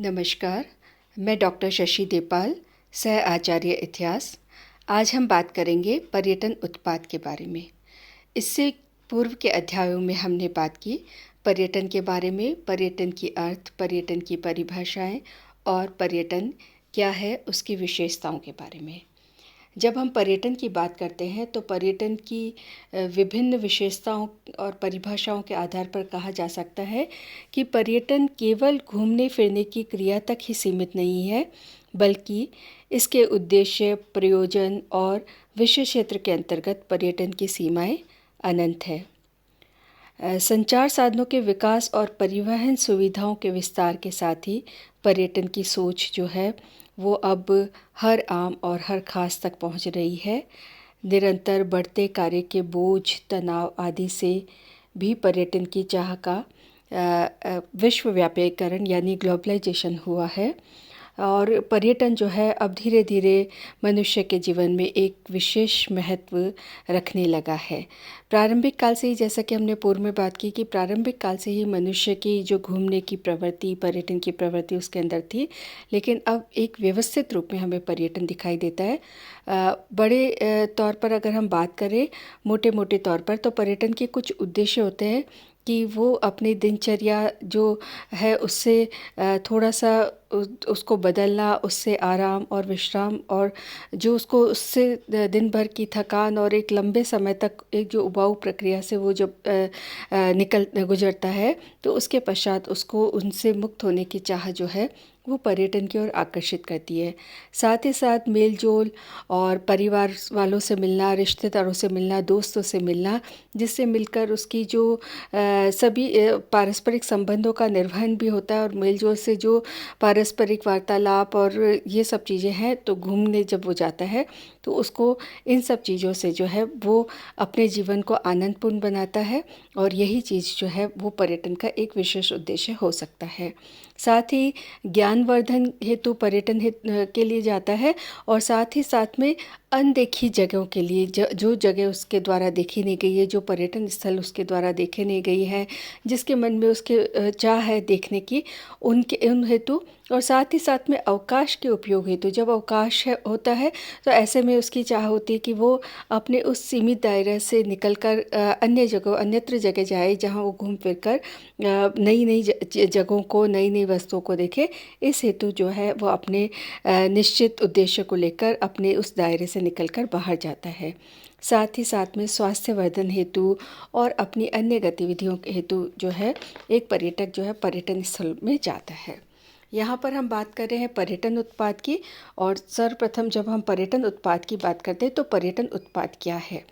नमस्कार, मैं डॉक्टर शशि देपाल, सह आचार्य इतिहास। आज हम बात करेंगे पर्यटन उत्पाद के बारे में। इससे पूर्व के अध्यायों में हमने बात की पर्यटन के बारे में, पर्यटन की अर्थ, पर्यटन की परिभाषाएं और पर्यटन क्या है उसकी विशेषताओं के बारे में। जब हम पर्यटन की बात करते हैं तो पर्यटन की विभिन्न विशेषताओं और परिभाषाओं के आधार पर कहा जा सकता है कि पर्यटन केवल घूमने फिरने की क्रिया तक ही सीमित नहीं है, बल्कि इसके उद्देश्य, प्रयोजन और विषय क्षेत्र के अंतर्गत पर्यटन की सीमाएं अनंत है। संचार साधनों के विकास और परिवहन सुविधाओं के विस्तार के साथ ही पर्यटन की सोच जो है वो अब हर आम और हर खास तक पहुंच रही है। निरंतर बढ़ते कार्य के बोझ, तनाव आदि से भी पर्यटन की चाह का विश्वव्यापीकरण यानी ग्लोबलाइजेशन हुआ है और पर्यटन जो है अब धीरे धीरे मनुष्य के जीवन में एक विशेष महत्व रखने लगा है। प्रारंभिक काल से ही, जैसा कि हमने पूर्व में बात की कि प्रारंभिक काल से ही मनुष्य की जो घूमने की प्रवृत्ति, पर्यटन की प्रवृत्ति उसके अंदर थी, लेकिन अब एक व्यवस्थित रूप में हमें पर्यटन दिखाई देता है। बड़े तौर पर अगर हम बात करें, मोटे मोटे तौर पर, तो पर्यटन के कुछ उद्देश्य होते हैं कि वो अपनी दिनचर्या जो है उससे थोड़ा सा उसको बदलना, उससे आराम और विश्राम, और जो उसको उससे दिन भर की थकान और एक लंबे समय तक एक जो उबाऊ प्रक्रिया से वो जब निकल गुजरता है तो उसके पश्चात उसको उनसे मुक्त होने की चाह जो है वो पर्यटन की ओर आकर्षित करती है। साथ ही साथ मेल जोल और परिवार वालों से मिलना, रिश्तेदारों से मिलना, दोस्तों से मिलना, जिससे मिलकर उसकी जो सभी पारस्परिक संबंधों का निर्वहन भी होता है और मेल जोल से जो पारस्परिक वार्तालाप और ये सब चीज़ें हैं, तो घूमने जब वो जाता है तो उसको इन सब चीज़ों से जो है वो अपने जीवन को आनंदपूर्ण बनाता है और यही चीज़ जो है वो पर्यटन का एक विशेष उद्देश्य हो सकता है। साथ ही ज्ञानवर्धन हेतु पर्यटन के लिए जाता है और साथ ही साथ में अनदेखी जगहों के लिए, जो जगह उसके द्वारा देखी नहीं गई है, जो पर्यटन स्थल उसके द्वारा देखे नहीं गई है, जिसके मन में उसके चाह है देखने की, उन हेतु, और साथ ही साथ में अवकाश के उपयोग हेतु। जब अवकाश होता है तो ऐसे में उसकी चाह होती है कि वो अपने उस सीमित दायरे से निकलकर अन्य जगह, अन्यत्र जगह जाए जहाँ वो घूम फिर कर नई नई जगहों को, नई नई वस्तुओं को देखे। इस हेतु जो है वो अपने निश्चित उद्देश्य को लेकर अपने उस दायरे से निकलकर बाहर जाता है। साथ ही साथ में स्वास्थ्य वर्धन हेतु और अपनी अन्य गतिविधियों के हेतु जो है एक पर्यटक जो है पर्यटन स्थल में जाता है। यहाँ पर हम बात कर रहे हैं पर्यटन उत्पाद की, और सर्वप्रथम जब हम पर्यटन उत्पाद की बात करते हैं तो पर्यटन उत्पाद क्या है।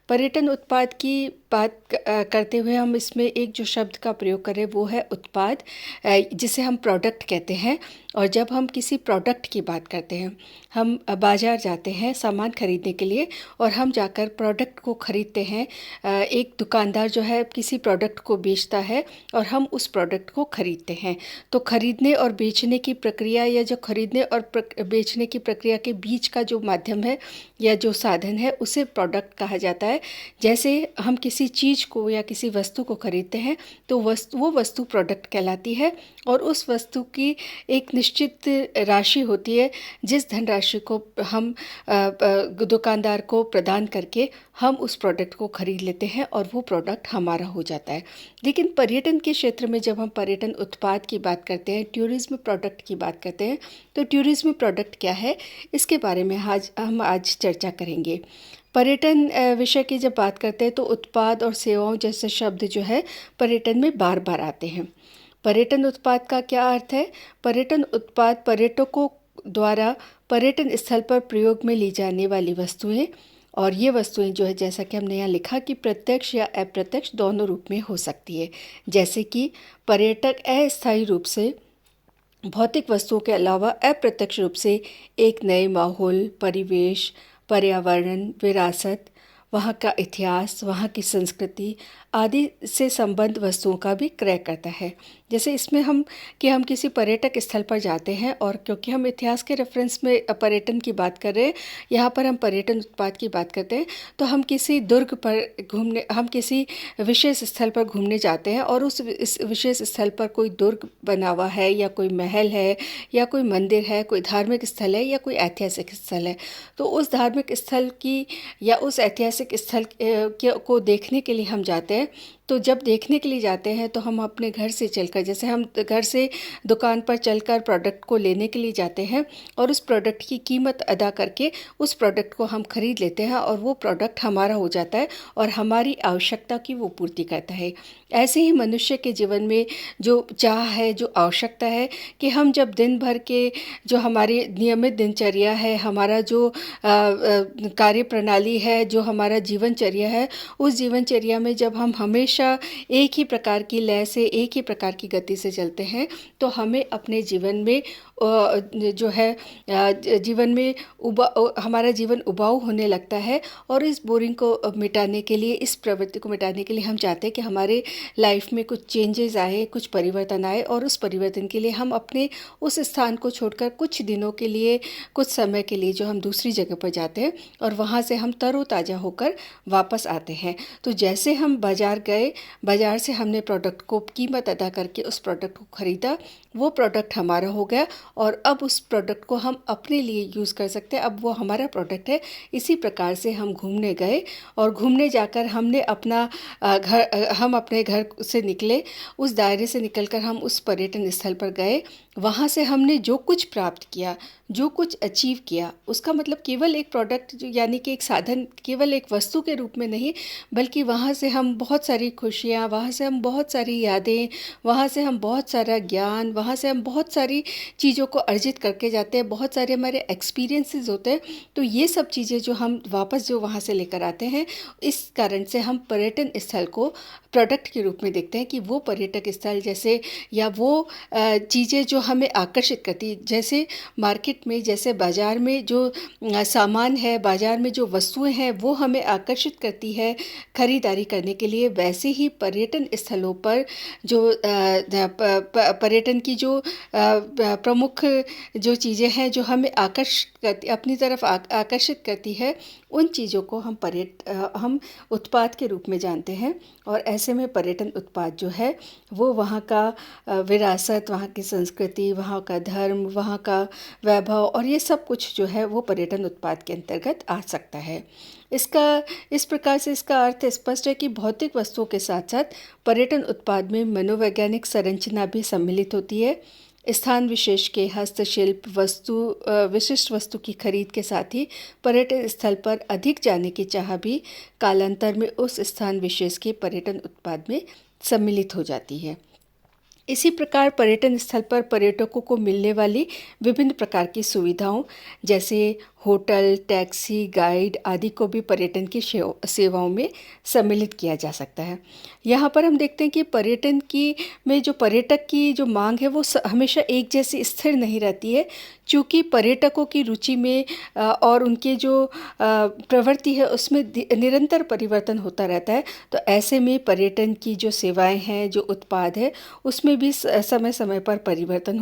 पर्यटन उत्पाद की बात करते हुए हम इसमें एक जो शब्द का प्रयोग करें वो है उत्पाद, जिसे हम प्रोडक्ट कहते हैं। और जब हम किसी प्रोडक्ट की बात करते हैं, हम बाज़ार जाते हैं सामान खरीदने के लिए और हम जाकर प्रोडक्ट को खरीदते हैं। एक दुकानदार जो है किसी प्रोडक्ट को बेचता है और हम उस प्रोडक्ट को खरीदते हैं। तो खरीदने और बेचने की प्रक्रिया, या जो खरीदने और बेचने की प्रक्रिया के बीच का जो माध्यम है या जो साधन है, उसे प्रोडक्ट कहा जाता है। जैसे हम किसी चीज़ को या किसी वस्तु को खरीदते हैं तो वो वस्तु प्रोडक्ट कहलाती है और उस वस्तु की एक निश्चित राशि होती है, जिस धनराशि को हम दुकानदार को प्रदान करके हम उस प्रोडक्ट को खरीद लेते हैं और वो प्रोडक्ट हमारा हो जाता है। लेकिन पर्यटन के क्षेत्र में जब हम पर्यटन उत्पाद की बात करते हैं, टूरिज्म प्रोडक्ट की बात करते हैं, तो टूरिज्म प्रोडक्ट क्या है, इसके बारे में हम आज चर्चा करेंगे। पर्यटन विषय की जब बात करते हैं तो उत्पाद और सेवाओं जैसे शब्द जो है पर्यटन में बार बार आते हैं। पर्यटन उत्पाद का क्या अर्थ है? पर्यटन उत्पाद पर्यटकों द्वारा पर्यटन स्थल पर प्रयोग में ली जाने वाली वस्तुएं, और ये वस्तुएं जो है, जैसा कि हमने यहाँ लिखा कि प्रत्यक्ष या अप्रत्यक्ष दोनों रूप में हो सकती है। जैसे कि पर्यटक अस्थायी रूप से भौतिक वस्तुओं के अलावा अप्रत्यक्ष रूप से एक नए माहौल, परिवेश, पर्यावरण, विरासत, वहाँ का इतिहास, वहाँ की संस्कृति आदि से संबद्ध वस्तुओं का भी क्रय करता है। जैसे इसमें हम किसी पर्यटक स्थल पर जाते हैं, और क्योंकि हम इतिहास के रेफरेंस में पर्यटन की बात कर रहे हैं, यहाँ पर हम पर्यटन उत्पाद की बात करते हैं, तो हम किसी दुर्ग पर हम किसी विशेष स्थल पर घूमने जाते हैं, और उस विशेष स्थल पर कोई दुर्ग बना हुआ है, या कोई महल है, या कोई मंदिर है, कोई धार्मिक स्थल है, या कोई ऐतिहासिक स्थल है। तो उस धार्मिक स्थल की या उस ऐतिहासिक स्थल को देखने के लिए हम जाते हैं। तो जब देखने के लिए जाते हैं तो हम अपने घर से चलकर, जैसे हम घर से दुकान पर चलकर प्रोडक्ट को लेने के लिए जाते हैं, और उस प्रोडक्ट की कीमत अदा करके उस प्रोडक्ट को हम खरीद लेते हैं, और वो प्रोडक्ट हमारा हो जाता है और हमारी आवश्यकता की वो पूर्ति करता है। ऐसे ही मनुष्य के जीवन में जो चाह है, जो आवश्यकता है, कि हम जब दिन भर के जो हमारी नियमित दिनचर्या है, हमारा जो कार्य प्रणाली है, जो हमारा जीवनचर्या है, उस जीवनचर्या में जब हम हमेशा एक ही प्रकार की लय से, एक ही प्रकार की गति से चलते हैं, तो हमें अपने जीवन में जो है जीवन में हमारा जीवन उबाऊ होने लगता है। और इस बोरिंग को मिटाने के लिए, इस प्रवृत्ति को मिटाने के लिए हम चाहते हैं कि हमारे लाइफ में कुछ चेंजेस आए, कुछ परिवर्तन आए, और उस परिवर्तन के लिए हम अपने उस स्थान को छोड़कर कुछ दिनों के लिए, कुछ समय के लिए जो हम दूसरी जगह पर जाते हैं, और वहाँ से हम तरोताज़ा होकर वापस आते हैं। तो जैसे हम बाज़ार गए, बाज़ार से हमने प्रोडक्ट को कीमत अदा करके उस प्रोडक्ट को ख़रीदा, वो प्रोडक्ट हमारा हो गया, और अब उस प्रोडक्ट को हम अपने लिए यूज़ कर सकते हैं, अब वो हमारा प्रोडक्ट है। इसी प्रकार से हम घूमने गए, और घूमने जाकर हमने हम अपने घर से निकले, उस दायरे से निकलकर हम उस पर्यटन स्थल पर गए। वहाँ से हमने जो कुछ प्राप्त किया, जो कुछ अचीव किया, उसका मतलब केवल एक प्रोडक्ट यानी कि एक साधन, केवल एक वस्तु के रूप में नहीं, बल्कि वहाँ से हम बहुत सारी खुशियाँ, वहाँ से हम बहुत सारी यादें, वहाँ से हम बहुत सारा ज्ञान, वहाँ से हम बहुत सारी चीज़ों को अर्जित करके जाते हैं, बहुत सारे हमारे एक्सपीरियंसेस होते हैं। तो ये सब चीज़ें जो हम वापस जो वहाँ से लेकर आते हैं, इस कारण से हम पर्यटन स्थल को प्रोडक्ट के रूप में देखते हैं, कि वो पर्यटक स्थल जैसे, या वो चीज़ें जो हमें आकर्षित करती, जैसे मार्केट में, जैसे बाज़ार में जो सामान है, बाज़ार में जो वस्तुएं हैं, वो हमें आकर्षित करती है खरीदारी करने के लिए, वैसे ही पर्यटन स्थलों पर जो पर्यटन की जो प्रमुख जो चीज़ें हैं, जो हमें अपनी तरफ आकर्षित करती है, उन चीज़ों को हम उत्पाद के रूप में जानते हैं। और ऐसे में पर्यटन उत्पाद जो है, वो वहाँ का विरासत, वहाँ की संस्कृति, वहाँ का धर्म, वहाँ का वैभव, और ये सब कुछ जो है वो पर्यटन उत्पाद के अंतर्गत आ सकता है। इस प्रकार से इसका अर्थ स्पष्ट है कि भौतिक वस्तुओं के साथ साथ पर्यटन उत्पाद में मनोवैज्ञानिक संरचना भी सम्मिलित होती है। स्थान विशेष के हस्तशिल्प विशिष्ट वस्तु की खरीद के साथ ही पर्यटन स्थल पर अधिक जाने की चाह भी कालांतर में उस स्थान विशेष के पर्यटन उत्पाद में सम्मिलित हो जाती है। इसी प्रकार पर्यटन स्थल पर पर्यटकों को मिलने वाली विभिन्न प्रकार की सुविधाओं, जैसे होटल, टैक्सी, गाइड आदि को भी पर्यटन की सेवाओं में सम्मिलित किया जा सकता है। यहाँ पर हम देखते हैं कि जो पर्यटक की जो मांग है, वो हमेशा एक जैसी स्थिर नहीं रहती है, क्योंकि पर्यटकों की रुचि में और उनके जो प्रवृत्ति है, उसमें निरंतर परिवर्तन होता रहता है। तो ऐसे में पर्यटन की जो सेवाएं हैं, जो उत्पाद है, उसमें भी समय समय पर परिवर्तन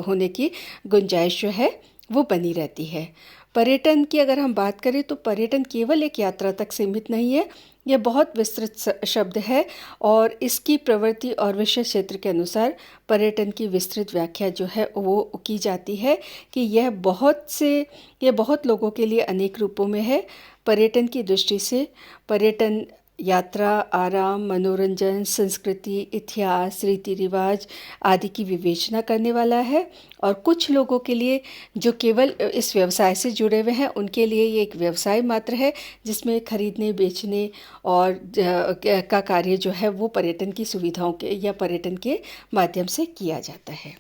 होने की गुंजाइश जो है वो बनी रहती है। पर्यटन की अगर हम बात करें तो पर्यटन केवल एक यात्रा तक सीमित नहीं है, यह बहुत विस्तृत शब्द है, और इसकी प्रवृत्ति और विषय क्षेत्र के अनुसार पर्यटन की विस्तृत व्याख्या जो है वो की जाती है कि यह बहुत लोगों के लिए अनेक रूपों में है। पर्यटन की दृष्टि से पर्यटन यात्रा, आराम, मनोरंजन, संस्कृति, इतिहास, रीति रिवाज आदि की विवेचना करने वाला है। और कुछ लोगों के लिए जो केवल इस व्यवसाय से जुड़े हुए हैं, उनके लिए ये एक व्यवसाय मात्र है, जिसमें खरीदने, बेचने और का कार्य जो है वो पर्यटन की सुविधाओं के या पर्यटन के माध्यम से किया जाता है।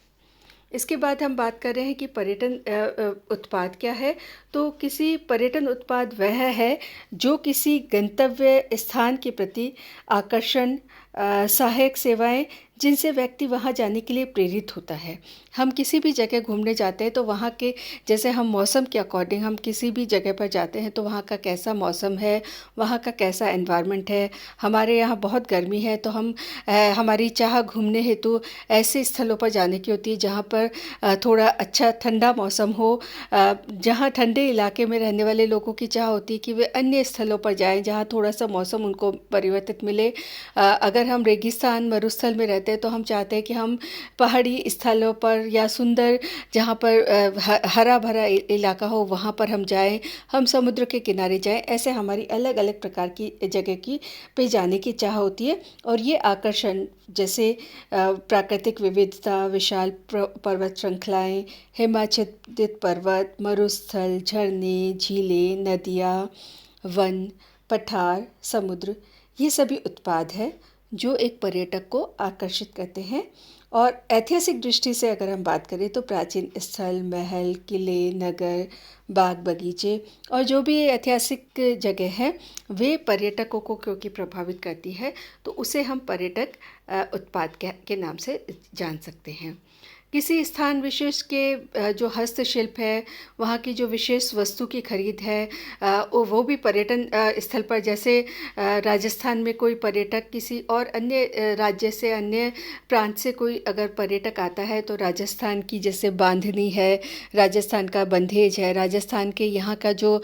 इसके बाद हम बात कर रहे हैं कि पर्यटन उत्पाद क्या है। तो किसी पर्यटन उत्पाद वह है जो किसी गंतव्य स्थान के प्रति आकर्षण सहायक सेवाएं जिनसे व्यक्ति वहाँ जाने के लिए प्रेरित होता है। हम किसी भी जगह घूमने जाते हैं तो वहाँ के, जैसे हम मौसम के अकॉर्डिंग हम किसी भी जगह पर जाते हैं तो वहाँ का कैसा मौसम है, वहाँ का कैसा एनवायरनमेंट है। हमारे यहाँ बहुत गर्मी है तो हमारी चाह घूमने हेतु ऐसे स्थलों पर जाने की होती है जहाँ पर थोड़ा अच्छा ठंडा मौसम हो। जहाँ ठंडे इलाके में रहने वाले लोगों की चाह होती है कि वे अन्य स्थलों पर जाएं जहाँ थोड़ा सा मौसम उनको परिवर्तित मिले। अगर हम रेगिस्तान मरुस्थल में रहते हैं तो हम चाहते हैं कि हम पहाड़ी स्थलों पर या सुंदर जहाँ पर हरा भरा इलाका हो वहाँ पर हम जाएं, हम समुद्र के किनारे जाएं। ऐसे हमारी अलग अलग प्रकार की जगह की पे जाने की चाह होती है। और ये आकर्षण जैसे प्राकृतिक विविधता, विशाल पर्वत श्रृंखलाएं, हिमाच्छादित पर्वत, मरुस्थल, झरने, झीलें, नदियाँ, वन, पठार, समुद्र, ये सभी उत्पाद हैं जो एक पर्यटक को आकर्षित करते हैं। और ऐतिहासिक दृष्टि से अगर हम बात करें तो प्राचीन स्थल, महल, किले, नगर, बाग बगीचे और जो भी ऐतिहासिक जगह है वे पर्यटकों को क्योंकि प्रभावित करती है तो उसे हम पर्यटक उत्पाद के नाम से जान सकते हैं। किसी स्थान विशेष के जो हस्तशिल्प है, वहाँ की जो विशेष वस्तु की खरीद है, वो भी पर्यटन स्थल पर, जैसे राजस्थान में कोई पर्यटक किसी और अन्य राज्य से, अन्य प्रांत से कोई अगर पर्यटक आता है तो राजस्थान की जैसे बांधनी है, राजस्थान का बंधेज है, राजस्थान के यहाँ का जो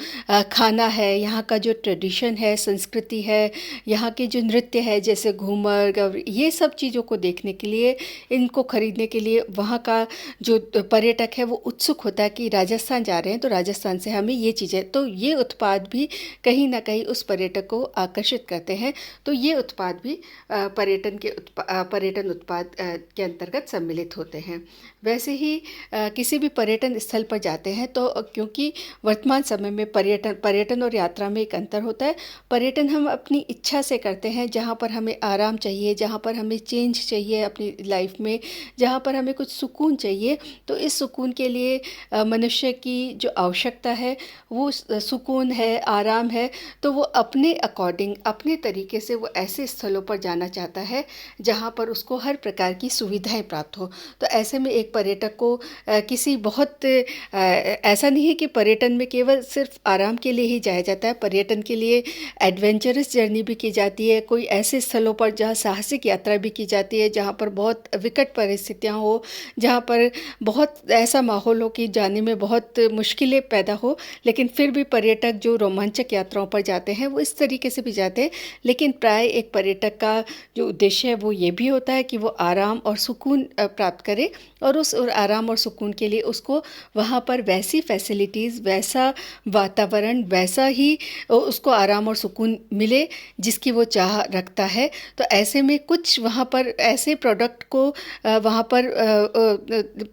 खाना है, यहाँ का जो ट्रेडिशन है, संस्कृति है, यहाँ के जो नृत्य है जैसे घूमर, गौर, ये सब चीज़ों को देखने के लिए, इनको खरीदने के लिए वहाँ का जो पर्यटक है वो उत्सुक होता है कि राजस्थान जा रहे हैं तो राजस्थान से हमें ये चीज़ें, तो ये उत्पाद भी कहीं ना कहीं उस पर्यटक को आकर्षित करते हैं। तो ये उत्पाद भी पर्यटन उत्पाद के अंतर्गत सम्मिलित होते हैं। वैसे ही किसी भी पर्यटन स्थल पर जाते हैं तो क्योंकि वर्तमान समय में पर्यटन और यात्रा में एक अंतर होता है। पर्यटन हम अपनी इच्छा से करते हैं, जहाँ पर हमें आराम चाहिए, जहाँ पर हमें चेंज चाहिए अपनी लाइफ में, जहाँ पर हमें कुछ सुकून चाहिए। तो इस सुकून के लिए मनुष्य की जो आवश्यकता है वो सुकून है, आराम है। तो वो अपने अकॉर्डिंग, अपने तरीके से वो ऐसे स्थलों पर जाना चाहता है जहाँ पर उसको हर प्रकार की सुविधाएं प्राप्त हो। तो ऐसे में एक पर्यटक को किसी बहुत ऐसा नहीं है कि पर्यटन में केवल सिर्फ आराम के लिए ही जाया जाता है। पर्यटन के लिए एडवेंचरस जर्नी भी की जाती है। कोई ऐसे स्थलों पर जहाँ साहसिक यात्रा भी की जाती है, जहाँ पर बहुत विकट परिस्थितियाँ हो, जहाँ पर बहुत ऐसा माहौल हो कि जाने में बहुत मुश्किलें पैदा हो, लेकिन फिर भी पर्यटक जो रोमांचक यात्राओं पर जाते हैं वो इस तरीके से भी जाते हैं। लेकिन प्राय एक पर्यटक का जो उद्देश्य है वो ये भी होता है कि वो आराम और सुकून प्राप्त करे, और उस आराम और सुकून के लिए उसको वहाँ पर वैसी फैसिलिटीज़, वैसा वातावरण, वैसा ही उसको आराम और सुकून मिले जिसकी वो चाह रखता है। तो ऐसे में कुछ वहाँ पर ऐसे प्रोडक्ट को वहाँ पर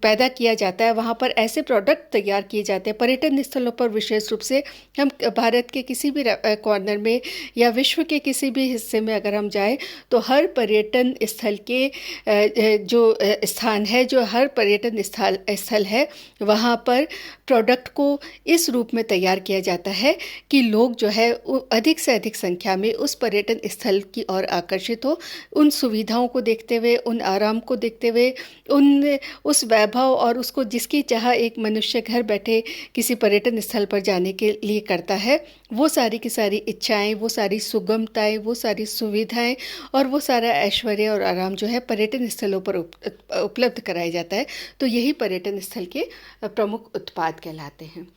पैदा किया जाता है, वहाँ पर ऐसे प्रोडक्ट तैयार किए जाते हैं पर्यटन स्थलों पर। विशेष रूप से हम भारत के किसी भी कॉर्नर में या विश्व के किसी भी हिस्से में अगर हम जाएं तो हर पर्यटन स्थल के जो स्थान है, जो हर पर्यटन स्थल है, वहाँ पर प्रोडक्ट को इस रूप में तैयार किया जाता है कि लोग जो है अधिक से अधिक संख्या में उस पर्यटन स्थल की ओर आकर्षित हो, उन सुविधाओं को देखते हुए, उन आराम को देखते हुए, उस वैभव और उसको जिसकी चाह एक मनुष्य घर बैठे किसी पर्यटन स्थल पर जाने के लिए करता है, वो सारी की सारी इच्छाएं, वो सारी सुगमताएं, वो सारी सुविधाएं और वो सारा ऐश्वर्य और आराम जो है पर्यटन स्थलों पर उपलब्ध कराया जाता है। तो यही पर्यटन स्थल के प्रमुख उत्पाद कहलाते हैं।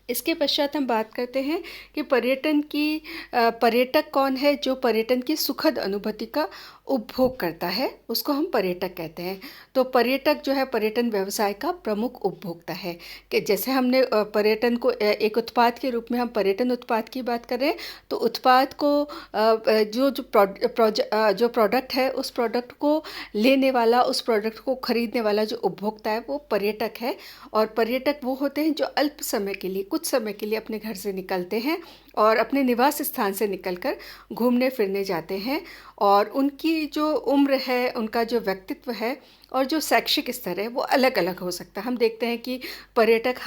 इसके पश्चात हम बात करते हैं कि पर्यटक कौन है। जो पर्यटन की सुखद अनुभूति का उपभोग करता है उसको हम पर्यटक कहते हैं। तो पर्यटक जो है पर्यटन व्यवसाय का प्रमुख उपभोक्ता है। कि जैसे हमने पर्यटन को एक उत्पाद के रूप में हम पर्यटन उत्पाद की बात कर रहे हैं, तो उत्पाद को जो प्रोडक्ट है उस प्रोडक्ट को लेने वाला, उस प्रोडक्ट को खरीदने वाला जो उपभोक्ता है वो पर्यटक है। और पर्यटक वो होते हैं जो अल्प समय के लिए, कुछ समय के लिए अपने घर से निकलते हैं और अपने निवास स्थान से निकलकर घूमने फिरने जाते हैं। और उनकी जो उम्र है, उनका जो व्यक्तित्व है और जो शैक्षिक स्तर है वो अलग अलग हो सकता है। हम देखते हैं कि पर्यटक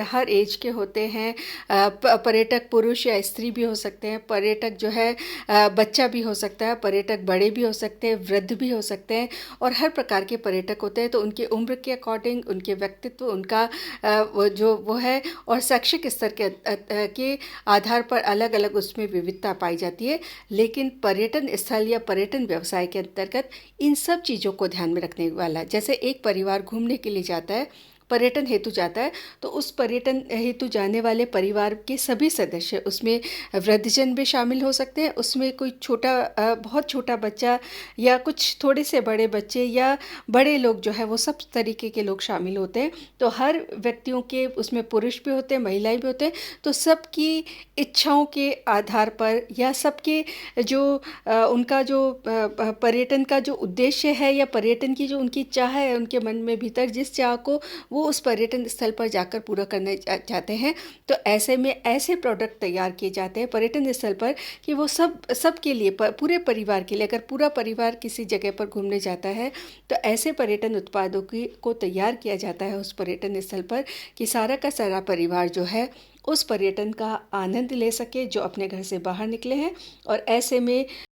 हर एज के होते हैं। पर्यटक पुरुष या स्त्री भी हो सकते हैं, पर्यटक जो है बच्चा भी हो सकता है, पर्यटक बड़े भी हो सकते हैं, वृद्ध भी हो सकते हैं, और हर प्रकार के पर्यटक होते हैं। तो उनकी उम्र के अकॉर्डिंग, उनके व्यक्तित्व, उनका वो है, और शैक्षिक स्तर के आधार पर अलग अलग उसमें विविधता पाई जाती है। लेकिन पर्यटन स्थल या पर्यटन व्यवसाय के अंतर्गत इन सब चीज़ों को ध्यान में रखने वाला, जैसे एक परिवार घूमने के लिए जाता है, पर्यटन हेतु जाता है, तो उस पर्यटन हेतु जाने वाले परिवार के सभी सदस्य, उसमें वृद्धजन भी शामिल हो सकते हैं, उसमें कोई बहुत छोटा बच्चा या कुछ थोड़े से बड़े बच्चे या बड़े लोग जो है वो सब तरीके के लोग शामिल होते हैं। तो हर व्यक्तियों के उसमें पुरुष भी होते हैं, महिलाएं भी होते हैं। तो सबकी इच्छाओं के आधार पर या सबके जो उनका जो पर्यटन का जो उद्देश्य है या पर्यटन की जो उनकी चाह है, उनके मन में भीतर जिस चाह को वो उस पर्यटन स्थल पर जाकर पूरा करना चाहते हैं, तो ऐसे में ऐसे प्रोडक्ट तैयार किए जाते हैं पर्यटन स्थल पर कि वो सबके लिए, पूरे परिवार के लिए, अगर पूरा परिवार किसी जगह पर घूमने जाता है तो ऐसे पर्यटन उत्पादों को तैयार किया जाता है उस पर्यटन स्थल पर कि सारा का सारा परिवार जो है उस पर्यटन का आनंद ले सके जो अपने घर से बाहर निकले हैं। और ऐसे में